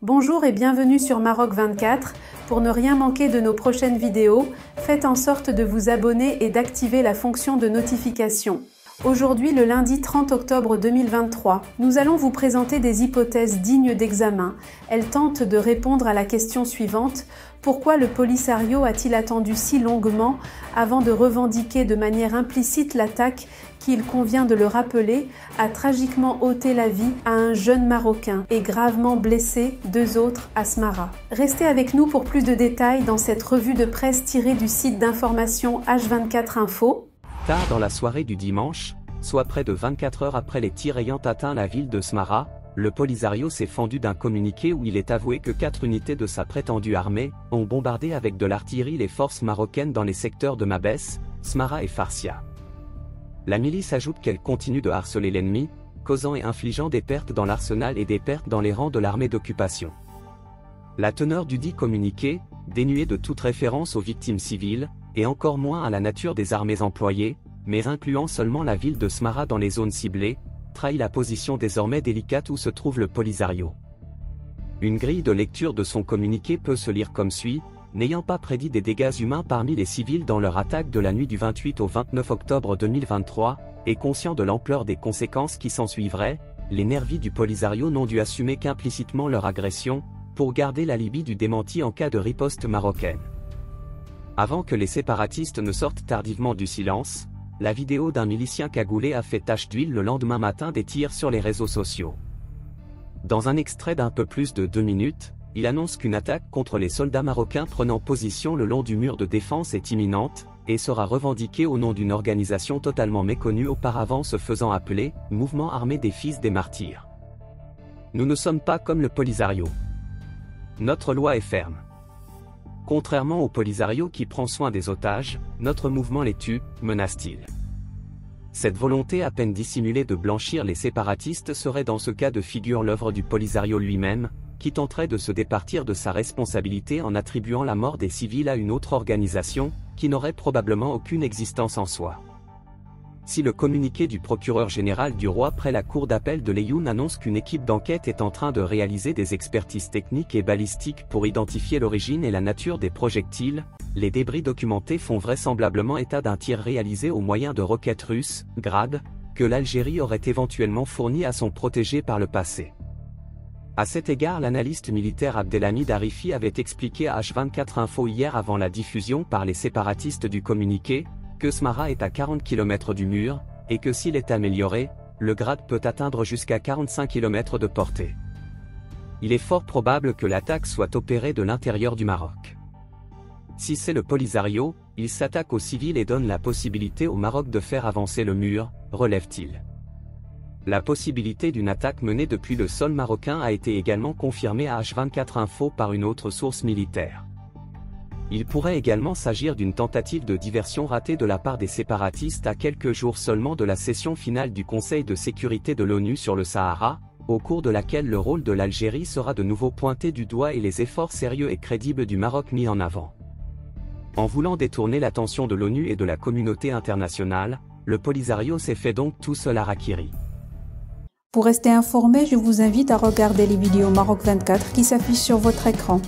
Bonjour et bienvenue sur Maroc 24. Pour ne rien manquer de nos prochaines vidéos, faites en sorte de vous abonner et d'activer la fonction de notification. Aujourd'hui, le lundi 30 octobre 2023, nous allons vous présenter des hypothèses dignes d'examen. Elles tentent de répondre à la question suivante: pourquoi le Polisario a-t-il attendu si longuement avant de revendiquer de manière implicite l'attaque qui, il convient de le rappeler, a tragiquement ôté la vie à un jeune Marocain et gravement blessé deux autres à Smara? Restez avec nous pour plus de détails dans cette revue de presse tirée du site d'information H24 Info. Tard dans la soirée du dimanche, soit près de 24 heures après les tirs ayant atteint la ville de Smara, le Polisario s'est fendu d'un communiqué où il est avoué que 4 unités de sa prétendue armée ont bombardé avec de l'artillerie les forces marocaines dans les secteurs de Mabès, Smara et Farsia. La milice ajoute qu'elle continue de harceler l'ennemi, causant et infligeant des pertes dans l'arsenal et des pertes dans les rangs de l'armée d'occupation. La teneur du dit communiqué, dénuée de toute référence aux victimes civiles, et encore moins à la nature des armées employées, mais incluant seulement la ville de Smara dans les zones ciblées, trahit la position désormais délicate où se trouve le Polisario. Une grille de lecture de son communiqué peut se lire comme suit: n'ayant pas prédit des dégâts humains parmi les civils dans leur attaque de la nuit du 28 au 29 octobre 2023, et conscient de l'ampleur des conséquences qui s'ensuivraient, les nervis du Polisario n'ont dû assumer qu'implicitement leur agression, pour garder l'alibi du démenti en cas de riposte marocaine. Avant que les séparatistes ne sortent tardivement du silence, la vidéo d'un milicien cagoulé a fait tache d'huile le lendemain matin des tirs sur les réseaux sociaux. Dans un extrait d'un peu plus de 2 minutes, il annonce qu'une attaque contre les soldats marocains prenant position le long du mur de défense est imminente, et sera revendiquée au nom d'une organisation totalement méconnue auparavant se faisant appeler « Mouvement armé des fils des martyrs ». Nous ne sommes pas comme le Polisario. Notre loi est ferme. Contrairement au Polisario qui prend soin des otages, notre mouvement les tue, menace-t-il. Cette volonté à peine dissimulée de blanchir les séparatistes serait dans ce cas de figure l'œuvre du Polisario lui-même, qui tenterait de se départir de sa responsabilité en attribuant la mort des civils à une autre organisation, qui n'aurait probablement aucune existence en soi. Si le communiqué du procureur général du roi près la cour d'appel de Leyyoun annonce qu'une équipe d'enquête est en train de réaliser des expertises techniques et balistiques pour identifier l'origine et la nature des projectiles, les débris documentés font vraisemblablement état d'un tir réalisé au moyen de roquettes russes, Grad, que l'Algérie aurait éventuellement fourni à son protégé par le passé. À cet égard, l'analyste militaire Abdelhamid Arifi avait expliqué à H24 Info hier avant la diffusion par les séparatistes du communiqué, que Smara est à 40 km du mur, et que s'il est amélioré, le grade peut atteindre jusqu'à 45 km de portée. Il est fort probable que l'attaque soit opérée de l'intérieur du Maroc. Si c'est le Polisario, il s'attaque aux civils et donne la possibilité au Maroc de faire avancer le mur, relève-t-il. La possibilité d'une attaque menée depuis le sol marocain a été également confirmée à H24 Info par une autre source militaire. Il pourrait également s'agir d'une tentative de diversion ratée de la part des séparatistes à quelques jours seulement de la session finale du Conseil de sécurité de l'ONU sur le Sahara, au cours de laquelle le rôle de l'Algérie sera de nouveau pointé du doigt et les efforts sérieux et crédibles du Maroc mis en avant. En voulant détourner l'attention de l'ONU et de la communauté internationale, le Polisario s'est fait donc tout seul harakiri. Pour rester informé, je vous invite à regarder les vidéos Maroc 24 qui s'affichent sur votre écran.